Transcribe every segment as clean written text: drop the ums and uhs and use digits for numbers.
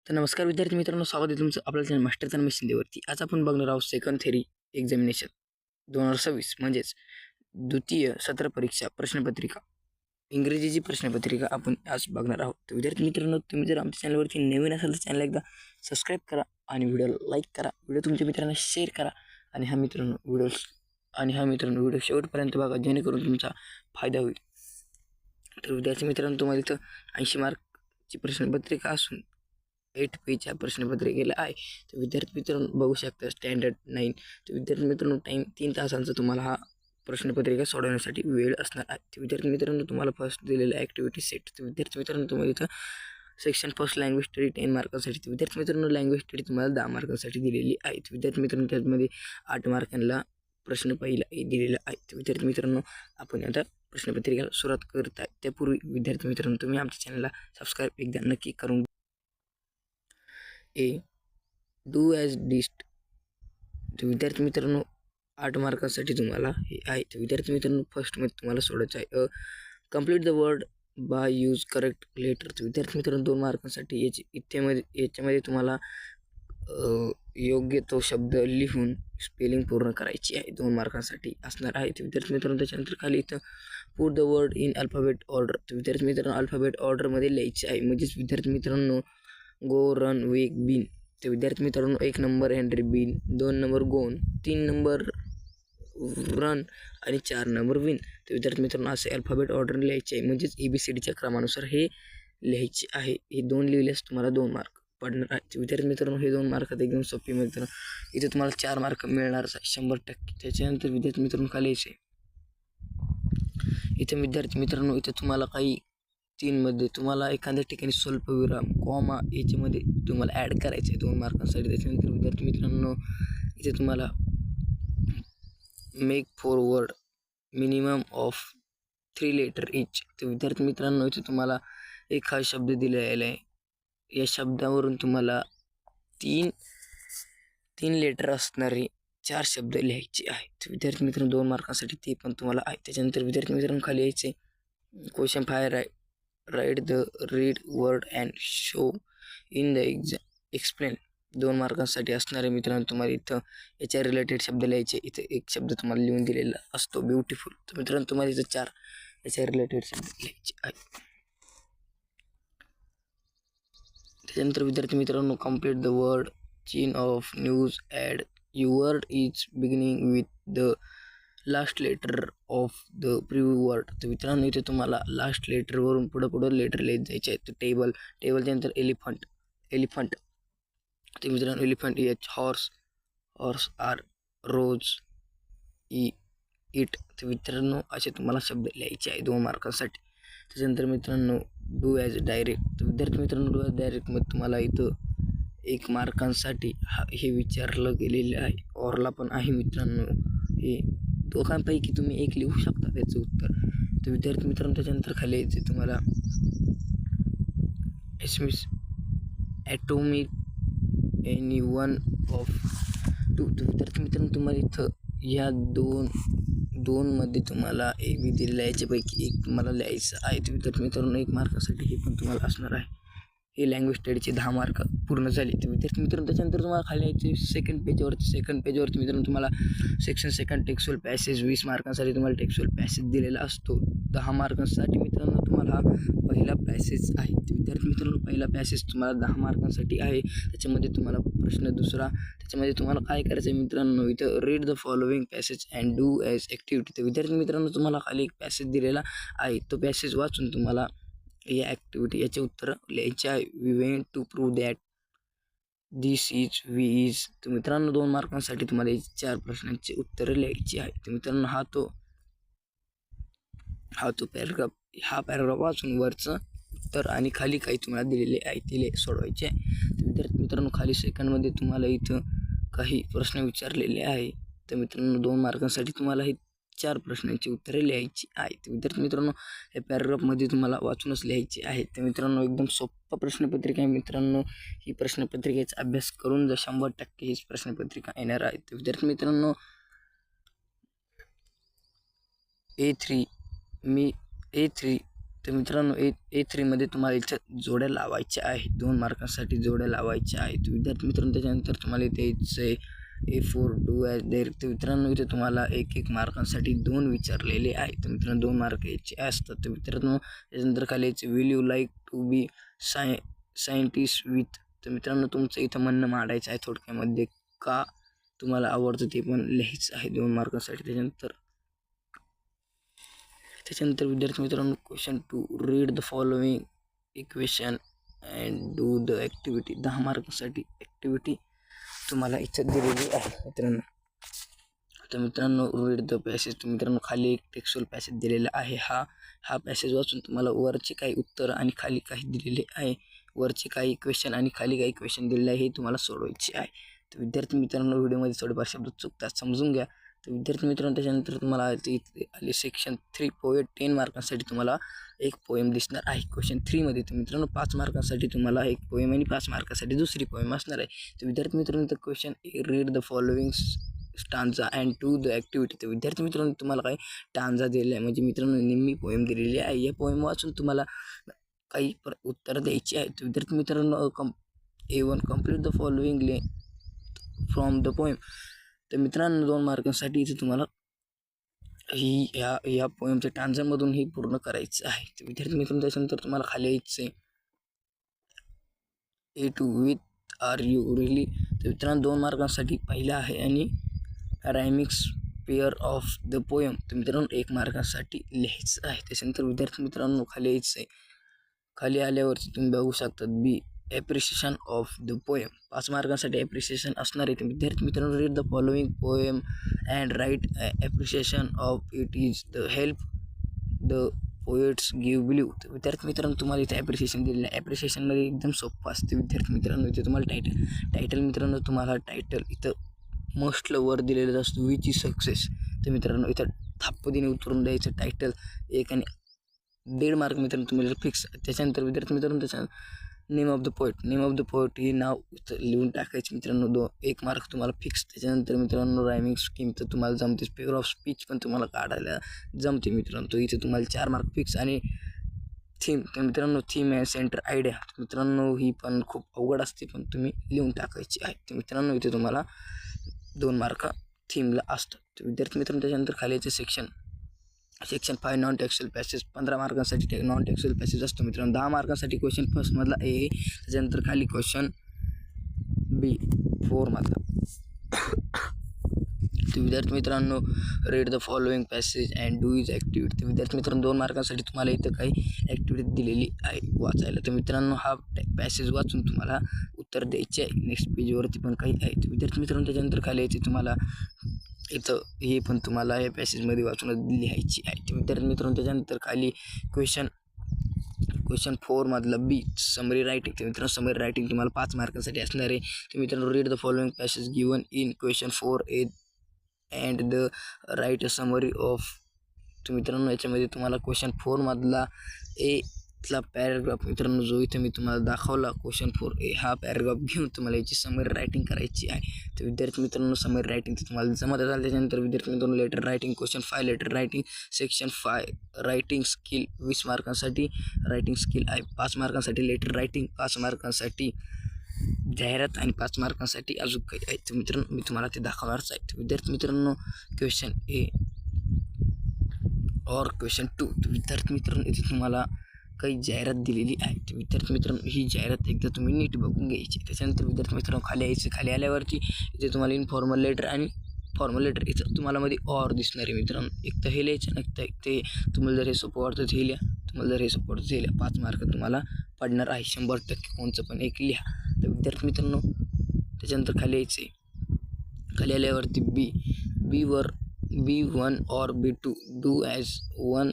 तर नमस्कार विद्यार्थी मित्रांनो, स्वागत आहे तुमचं आपल्या चॅनल मास्टर तन्मय शिंदेवरती. आज आपण बघणार आहोत सेकंड थेरी एक्झामिनेशन 2026 म्हणजेच द्वितीय सत्र परीक्षा प्रश्नपत्रिका इंग्रजीची प्रश्नपत्रिका आपण आज बघणार आहोत. तर विद्यार्थी मित्रांनो, तुम्ही जर आमच्या चॅनलवरती नवीन असाल तर चॅनल एकदा सबस्क्राईब करा आणि व्हिडिओला लाईक करा, व्हिडिओ तुमच्या मित्रांना शेअर करा आणि हा मित्रांनो व्हिडिओ शेवटपर्यंत बघा जेणेकरून तुमचा फायदा होईल. तर विद्यार्थी मित्रांनो, तुम्हाला इथं 80 मार्कची प्रश्नपत्रिका असून 8 पेजच्या प्रश्नपत्रिकेला आहे. तर विद्यार्थी मित्रांनो बघू शकता स्टँडर्ड 9. तर विद्यार्थी मित्रांनो टाईम 3 तासांचा तुम्हाला हा प्रश्नपत्रिका सोडवण्यासाठी वेळ असणार आहे. तर विद्यार्थी मित्रांनो तुम्हाला फर्स्ट दिलेला ॲक्टिव्हिटी सेट. तर विद्यार्थी मित्रांनो तुम्हाला इथं सेक्शन फर्स्ट लँग्वेज स्टडी 10 मार्कांसाठी. तर विद्यार्थी मित्रांनो लँग्वेज स्टडी तुम्हाला 10 मार्कांसाठी दिलेली आहे. तर विद्यार्थी मित्रांनो त्यामध्ये 8 मार्कांना प्रश्न पहिला दिलेला आहे. तर विद्यार्थी मित्रांनो आपण आता प्रश्नपत्रिकेला सुरुवात करत आहे. त्यापूर्वी विद्यार्थी मित्रांनो तुम्ही आमच्या चॅनलला सबस्क्राईब एकदा नक्की करून ए डू ॲज डिस्ट. तर विद्यार्थी मित्रांनो 8 मार्कांसाठी तुम्हाला हे आहे. तर विद्यार्थी मित्रांनो फर्स्टमध्ये तुम्हाला सोडायचं आहे complete the word by use correct letter. तर विद्यार्थी मित्रांनो 2 मार्कांसाठी याच्यामध्ये तुम्हाला योग्य तो शब्द लिहून स्पेलिंग पूर्ण करायची आहे. 2 मार्कांसाठी असणार आहे. तर विद्यार्थी मित्रांनो त्याच्यानंतर खाली इथं put the word in alphabet order. तर विद्यार्थी मित्रांनो अल्फाबेट ऑर्डरमध्ये लिहायचे आहे. म्हणजेच विद्यार्थी मित्रांनो गो रन वेक बिन. तर विद्यार्थी मित्रांनो 1 नंबर हेनरी बिन, 2 नंबर गोन, 3 नंबर रन आणि 4 नंबर विन. तर विद्यार्थी मित्रांनो असे अल्फाबेट ऑर्डर लिहायचे आहे. म्हणजेच ABCDच्या क्रमानुसार हे लिहायचे आहे. हे 2 लिहिल्यास तुम्हाला 2 मार्क पडणार आहे. विद्यार्थी मित्रांनो हे 2 मार्कात एकदम सोपी मित्रांनो इथे तुम्हाला 4 मार्क मिळणारच आहे 100%. त्याच्यानंतर विद्यार्थी मित्रांनो खाली यायचे इथे विद्यार्थी मित्रांनो इथे तुम्हाला काही 3मध्ये तुम्हाला एखाद्या ठिकाणी स्वल्पविराम कॉमा याच्यामध्ये तुम्हाला ॲड करायचे आहे 2 मार्कांसाठी. त्याच्यानंतर विद्यार्थी मित्रांनो इथे तुम्हाला make forward minimum of 3 letter each. तर विद्यार्थी मित्रांनो इथे तुम्हाला एक हा शब्द दिलेला आहे. या शब्दावरून तुम्हाला 3 लेटर असणारे 4 शब्द लिहायचे आहेत. तर विद्यार्थी मित्रांनो 2 मार्कांसाठी ते पण तुम्हाला आहे. त्याच्यानंतर विद्यार्थी मित्रांनो खाली यायचे question 5 write the read word and show in the explain. 2 मार्कांसाठी असणारे मित्रांनो तुम्हाला इथं याच्या रिलेटेड शब्द लिहायचे. इथं एक शब्द तुम्हाला लिहून दिलेला असतो ब्युटिफुल. तर मित्रांनो तुम्हाला इथं 4 याच्या रिलेटेड शब्द लिहायचे आहेत. त्याच्यानंतर विद्यार्थी मित्रांनो complete the word chain of news add word is beginning with the last letter of the preview word. तर मित्रांनो इथे तुम्हाला लास्ट लेटरवरून पुढं लेटर लिहित जायचे आहे. तर टेबलच्या नंतर एलिफंट. तर मित्रांनो elephant H horse are rose it. तर मित्रांनो असे तुम्हाला शब्द लिहायचे आहे 2 मार्कांसाठी. त्याच्यानंतर मित्रांनो डू ॲज डायरेक्ट. तर विद्यार्थी मित्रांनो डू ॲज डायरेक्टमध्ये तुम्हाला इथं 1 मार्कांसाठी हे विचारलं गेलेलं आहे. ऑरला पण आहे मित्रांनो. हे दोघांपैकी तुम्ही एक लिहू शकता त्याचं उत्तर. तर विद्यार्थी मित्रांनो त्याच्यानंतर खाली यायचे तुम्हाला ॲटोमिक एनी वन ऑफ 2. तर विद्यार्थी मित्रांनो तुम्हाला इथं ह्या दोनमध्ये तुम्हाला AB दिलेला याच्यापैकी एक तुम्हाला लिहायचं आहे. तर विद्यार्थी मित्रांनो 1 मार्कासाठी हे पण तुम्हाला असणार आहे. हे लँग्वेज स्टडीचे 10 मार्क पूर्ण झाले. तर विद्यार्थी मित्रांनो त्याच्यानंतर तुम्हाला खाली यायचे सेकंड पेजवरती मित्रांनो तुम्हाला सेक्शन सेकंड टेक्स्टुअल पॅसेज 20 मार्कांसाठी तुम्हाला टेक्स्टुअल पॅसेज दिलेला असतो. 10 मार्कांसाठी मित्रांनो तुम्हाला हा पहिला पॅसेज आहे. तर विद्यार्थी मित्रांनो पहिला पॅसेज तुम्हाला 10 मार्कांसाठी आहे. त्याच्यामध्ये तुम्हाला प्रश्न दुसरा त्याच्यामध्ये तुम्हाला काय करायचं आहे मित्रांनो इथं read the following passage and do as activity. तर विद्यार्थी मित्रांनो तुम्हाला खाली एक पॅसेज दिलेला आहे. तो पॅसेज वाचून तुम्हाला या ॲक्टिव्हिटी याचे उत्तर लिहायचे आहे. We went to prove that this is we is. तर मित्रांनो 2 मार्कांसाठी तुम्हाला 4 प्रश्नांची उत्तरं लिहायची आहे. तर मित्रांनो हा तो पॅराग्राफ वाचून वरचं उत्तर आणि खाली काही तुम्हाला दिलेले आहे ते सोडवायचे आहे. तर विद्यार्थी मित्रांनो खाली सेकंडमध्ये तुम्हाला इथं काही प्रश्न विचारलेले आहे. तर मित्रांनो 2 मार्कांसाठी तुम्हाला हे 4 प्रश्नांची उत्तरे लिहायची आहेत. तर विद्यार्थी मित्रांनो या पॅराग्राफमध्ये तुम्हाला वाचूनच लिहायचे आहेत. तर मित्रांनो एकदम सोपा प्रश्नपत्रिका आहे मित्रांनो. ही प्रश्नपत्रिकेचा अभ्यास करून जर 100% हीच प्रश्नपत्रिका येणार आहे. तर विद्यार्थी मित्रांनो A3 तर मित्रांनो A3मध्ये तुम्हाला इथं जोड्या लावायच्या आहेत, 2 मार्कांसाठी जोड्या लावायच्या आहेत विद्यार्थी मित्रांनो. त्याच्यानंतर तुम्हाला इथे यायचं A4 डू ॲज डायरेक्ट. तर मित्रांनो इथे तुम्हाला 1 मार्कांसाठी 2 विचारलेले आहेत. तर मित्रांनो 2 मार्क यायचे असतात. तर मित्रांनो त्याच्यानंतर खाली यायचे will you like to be scientist with. तर मित्रांनो तुमचं इथं म्हणणं मांडायचं आहे थोडक्यामध्ये, का तुम्हाला आवडतं ते पण लिहायचं आहे 2 मार्कांसाठी. त्याच्यानंतर विद्यार्थी मित्रांनो question 2 read the following equation and do the activity. 10 मार्कांसाठी ॲक्टिव्हिटी तुम्हाला इथं दिलेली आहे मित्रांनो. तर मित्रांनो रीड द पॅसेज. तर मित्रांनो खाली एक टेक्स्टुअल पॅसेज दिलेला आहे. हा पॅसेज वाचून तुम्हाला वरचे काही उत्तर आणि खाली काही दिलेले आहे, वरचे काही क्वेश्चन आणि खाली काही क्वेश्चन दिलेले आहे, हे तुम्हाला सोडवायचे आहे. तर विद्यार्थी मित्रांनो व्हिडिओमध्ये थोडेफार शब्द चुकतात, समजून घ्या. तर विद्यार्थी मित्रांनो त्याच्यानंतर तुम्हाला इथे आले सेक्शन 3 पोएट. 10 मार्कांसाठी तुम्हाला एक पोएम दिसणार आहे क्वेश्चन 3मध्ये. तर मित्रांनो 5 मार्कांसाठी तुम्हाला एक पोएम आणि 5 मार्कांसाठी दुसरी पोएम असणार आहे. तर विद्यार्थी मित्रांनो question read the following stanza and do the activity. तर विद्यार्थी मित्रांनो तुम्हाला काही टांजा दिलेला आहे, म्हणजे मित्रांनो निम्मी पोएम दिलेली आहे. या पोएम वाचून तुम्हाला काही उत्तर द्यायची आहेत. विद्यार्थी मित्रांनो A1 complete the following from the poem. तर मित्रांनो 2 मार्कांसाठी इथे तुम्हाला ह्या पोएमच्या टांजामधून ही पूर्ण करायचं आहे. तर विद्यार्थी मित्रांनो त्याच्यानंतर तुम्हाला खाली यायचं A2 विथ आर यू रिली. तर मित्रांनो 2 मार्कांसाठी पहिला आहे आणि रायमिक्स पेअर ऑफ द पोएम. तर मित्रांनो 1 मार्कांसाठी लिहायचं आहे. त्याच्यानंतर विद्यार्थी मित्रांनो खाली यायचं आहे. खाली आल्यावरती तुम्ही बघू शकतात B appreciation of the poem. 5 मार्कांसाठी ॲप्रिशिएशन असणार आहे. तर विद्यार्थी मित्रांनो read the following poem and write appreciation of it is the help the poets give blue. तर विद्यार्थी मित्रांनो तुम्हाला इथे ॲप्रिशिएशन दिलेलं आहे. ॲप्रिशिएशनमध्ये एकदम सोपं असते विद्यार्थी मित्रांनो. इथे तुम्हाला टायटल मित्रांनो तुम्हाला टायटल इथं मोस्टला वर दिलेलं असतं विच इज सक्सेस. तर मित्रांनो इथं थापदीने उतरून द्यायचं टायटल 1 आणि 1.5 मार्क मित्रांनो तुम्हाला फिक्स. त्याच्यानंतर विद्यार्थी मित्रांनो त्याच्या नेम ऑफ द पोएट हे नाव इथं लिहून टाकायचं मित्रांनो. 1 मार्क तुम्हाला फिक्स. त्याच्यानंतर मित्रांनो रायमिंग स्कीम तर तुम्हाला जमतेच, पेअर ऑफ स्पीच पण तुम्हाला काढायला जमते मित्रांनो. तो इथे तुम्हाला 4 मार्क फिक्स. आणि थीम, तर मित्रांनो थीम आहे सेंटर आयडिया. मित्रांनो ही पण खूप अवघड असते, पण तुम्ही लिहून टाकायची आहे. तर मित्रांनो इथे तुम्हाला 2 मार्क थीमला असतात. तर विद्यार्थी मित्रांनो त्याच्यानंतर खाली याचे सेक्शन 5 नॉन टेक्स्टुअल पॅसेज. 15 मार्कांसाठी नॉन टेक्स्टुअल पॅसेज असतो मित्रांनो. 10 मार्कांसाठी क्वेश्चन फर्स्टमधला A. त्याच्यानंतर खाली क्वेश्चन B 4मधला. तर विद्यार्थी मित्रांनो read the following passage and do is activity. तर विद्यार्थी मित्रांनो 2 मार्कांसाठी तुम्हाला इथं काही ॲक्टिव्हिटी दिलेली आहे वाचायला. तर मित्रांनो हा पॅसेज वाचून तुम्हाला उत्तर द्यायचे आहे. नेक्स्ट पेजवरती पण काही आहे. तर विद्यार्थी मित्रांनो त्याच्यानंतर खाली यायचे तुम्हाला इथं हे पण तुम्हाला या पॅसेजमध्ये वाचून लिहायची आहे. तर विद्यार्थी मित्रांनो त्याच्यानंतर खाली क्वेश्चन 4मधला B समरी रायटिंग. तर मित्रांनो समरी रायटिंग तुम्हाला 5 मार्कांसाठी असणार आहे. तर मित्रांनो read the following passage given in question 4A and the right a summary of. तर मित्रांनो याच्यामध्ये तुम्हाला क्वेश्चन 4मधला Aतला पॅराग्राफ मित्रांनो जो इथे मी तुम्हाला दाखवला क्वेश्चन 4A हा पॅराग्राफ घेऊन तुम्हाला याची समरी रायटिंग करायची आहे. तर विद्यार्थी मित्रांनो समरी रायटिंग तर तुम्हाला जमत असेल. त्याच्यानंतर विद्यार्थी मित्रांनो letter writing question 5 letter writing section 5 writing skill 20 मार्कांसाठी रायटिंग स्किल आहे. 5 मार्कांसाठी लेटर रायटिंग, 5 मार्कांसाठी जाहिरात आणि 5 मार्कांसाठी अजून काही आहे. तर मित्रांनो मी तुम्हाला ते दाखवणारच आहे. तर विद्यार्थी मित्रांनो क्वेश्चन A और क्वेश्चन 2. तर विद्यार्थी मित्रांनो इथे तुम्हाला काही जाहिरात दिलेली आहे. तर विद्यार्थी मित्रांनो ही जाहिरात एकदा तुम्ही नीट बघून घ्यायची. त्याच्यानंतर विद्यार्थी मित्रांनो खाली यायचं. खाली आल्यावरती इथे तुम्हाला इनफॉर्मल लेटर आणि फॉर्मल लेटर इथं तुम्हाला मध्ये ऑर दिसणार आहे मित्रांनो. एक तर हे लिहायचं, नाही ते तुम्हाला जर हे सोपं वाटतं हे लिहा, तुम्हाला जर हे सोपं वाटतं हे लिहा. 5 मार्क तुम्हाला पडणार आहे 100%. कोणचं पण एक लिहा. तर विद्यार्थी मित्रांनो त्याच्यानंतर खाली यायचं आहे. खाली आल्यावरती बीवर B1 और B2 do as one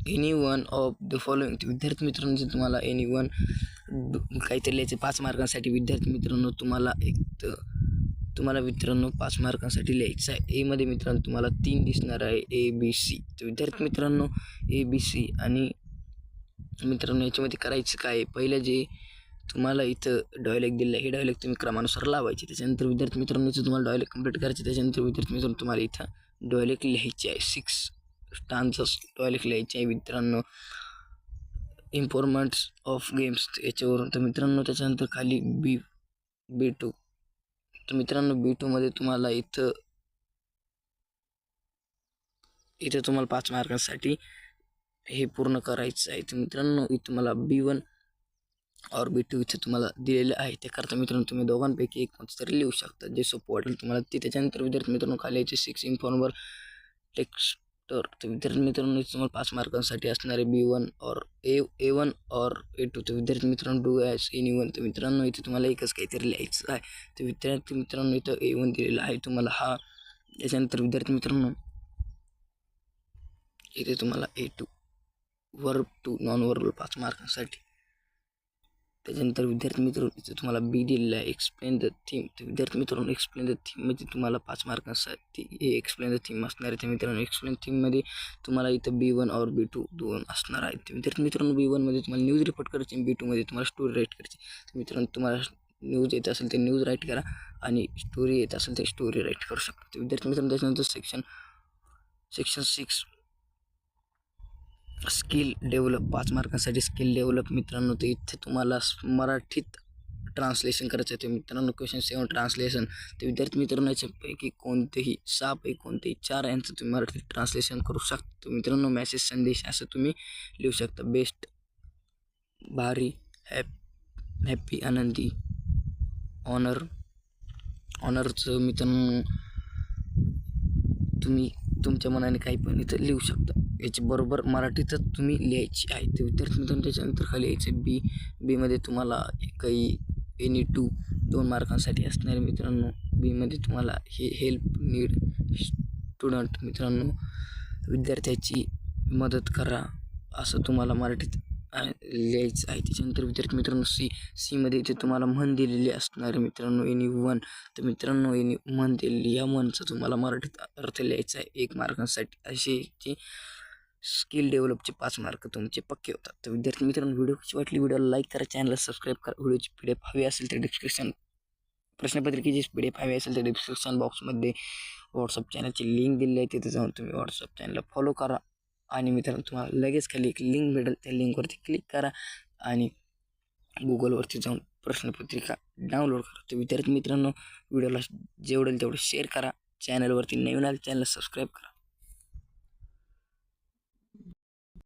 any one of the following. विद्यार्थी मित्रांनो जर तुम्हाला एनी वन काहीतरी लिहायचं 5 मार्कांसाठी विद्यार्थी मित्रांनो तुम्हाला मित्रांनो 5 मार्कांसाठी लिहायचं आहे. एमध्ये मित्रांनो तुम्हाला 3 दिसणार आहे ABC. तर विद्यार्थी मित्रांनो ABC आणि मित्रांनो याच्यामध्ये करायचं काय, पहिलं जे तुम्हाला इथं डायलॉग दिलेलं आहे हे डायलॉग तुम्ही क्रमानुसार लावायचे. त्याच्यानंतर विद्यार्थी मित्रांनो इथं तुम्हाला डायलॉग कंप्लीट करायचे. त्याच्यानंतर विद्यार्थी मित्रांनो तुम्हाला इथं डायलॉग लिहायचे आहे. 6 स्टांजास डायलॉग लिहायचे आहे मित्रांनो. इम्पॉर्टन्स ऑफ गेम्स याच्यावरून. तर मित्रांनो त्याच्यानंतर खाली B2. तर मित्रांनो B2मध्ये तुम्हाला इथं तुम्हाला 5 मार्कांसाठी हे पूर्ण करायचं आहे. तर मित्रांनो इथं मला B1 और B2 इथे तुम्हाला दिलेलं आहे. त्याकरता मित्रांनो तुम्ही दोघांपैकी एक कोणतं तरी लिहू शकता जे सोपं वाटेल तुम्हाला ते. त्याच्यानंतर विद्यार्थी मित्रांनो खाली यायचे 6 इन्फॉर्मर टेक्स्ट. तर विद्यार्थी मित्रांनो इथे तुम्हाला 5 मार्कांसाठी असणारे B1 और A1 और A2. तर विद्यार्थी मित्रांनो डू ॲज एनीवन. तर मित्रांनो इथे तुम्हाला एकच काहीतरी लिहायचं आहे. तर विद्यार्थी मित्रांनो इथं A1 दिलेला आहे तुम्हाला हा. त्याच्यानंतर विद्यार्थी मित्रांनो इथे तुम्हाला A2 verb to non verbal 5 मार्कांसाठी. त्याच्यानंतर विद्यार्थी मित्रांनो इथे तुम्हाला B दिलेला आहे एक्सप्लेन द थीम. तर विद्यार्थी मित्रांनो एक्सप्लेन द थीममध्ये तुम्हाला 5 मार्कांसाठी हे एक्सप्लेन द थीम असणार आहे. तर मित्रांनो एक्सप्लेन थीममध्ये तुम्हाला इथं B1 और B2 दोन असणार आहेत. तर विद्यार्थी मित्रांनो B1मध्ये तुम्हाला न्यूज रिपोर्ट करायची आणि B2मध्ये तुम्हाला स्टोरी राईट करायची. तर मित्रांनो तुम्हाला न्यूज येत असेल ते न्यूज राईट करा आणि स्टोरी येत असेल ते स्टोरी राईट करू शकता. तर विद्यार्थी मित्रांनो त्याच्यानंतर सेक्शन 6 स्किल डेव्हलप 5 मार्कांसाठी स्किल डेव्हलप. मित्रांनो ते इथे तुम्हाला मराठीत ट्रान्सलेशन करायचं आहे. ते मित्रांनो क्वेश्चन 7 ट्रान्सलेशन. ते विद्यार्थी मित्रांनो याच्यापैकी कोणतेही 6 पैकी कोणतेही 4 यांचं तुम्ही मराठीत ट्रान्सलेशन करू शकता. तर मित्रांनो मेसेज संदेश असं तुम्ही लिहू शकता. बेस्ट, भारी, हॅपी, आनंदी, ऑनरचं मित्रांनो तुम्ही तुमच्या मनाने काही पण इथं लिहू शकता. याची बरोबर मराठीतच तुम्ही लिहायची आहे. ते विद्यार्थी मित्रांनो त्याच्यानंतर खाली यायचं बीमध्ये तुम्हाला काही NE2 2 मार्कांसाठी असणारे. मित्रांनो बीमध्ये तुम्हाला हे हेल्प नीड स्टुडंट मित्रांनो विद्यार्थ्याची मदत करा असं तुम्हाला मराठीत लिहायचं आहे. त्याच्यानंतर विद्यार्थी मित्रांनो सीमध्ये इथे तुम्हाला म्हण दिलेली असणारे. मित्रांनो NE1. तर मित्रांनो म्हण दिलेली या म्हणचा तुम्हाला मराठीत अर्थ लिहायचा आहे 1 मार्कांसाठी. असे स्किल डेव्हलपचे 5 मार्क तुमचे पक्के होतात. तर विद्यार्थी मित्रांनो व्हिडिओ कशी वाटली व्हिडिओला लाईक करा, चॅनलला सबस्क्राईब करा. व्हिडिओची PDF हवी असेल तर प्रश्नपत्रिकेची PDF हवी असेल तर डिस्क्रिप्शन बॉक्समध्ये व्हॉट्सअप चॅनलची लिंक दिली आहे. तिथे जाऊन तुम्ही व्हॉट्सअप चॅनलला फॉलो करा आणि मित्रांनो तुम्हाला लगेच खाली एक लिंक भेटेल. त्या लिंकवरती क्लिक करा आणि गुगलवरती जाऊन प्रश्नपत्रिका डाउनलोड करा. तर विद्यार्थी मित्रांनो व्हिडिओला जेवढेल तेवढं शेअर करा. चॅनलवरती नवीन आले चॅनलला सबस्क्राईब करा.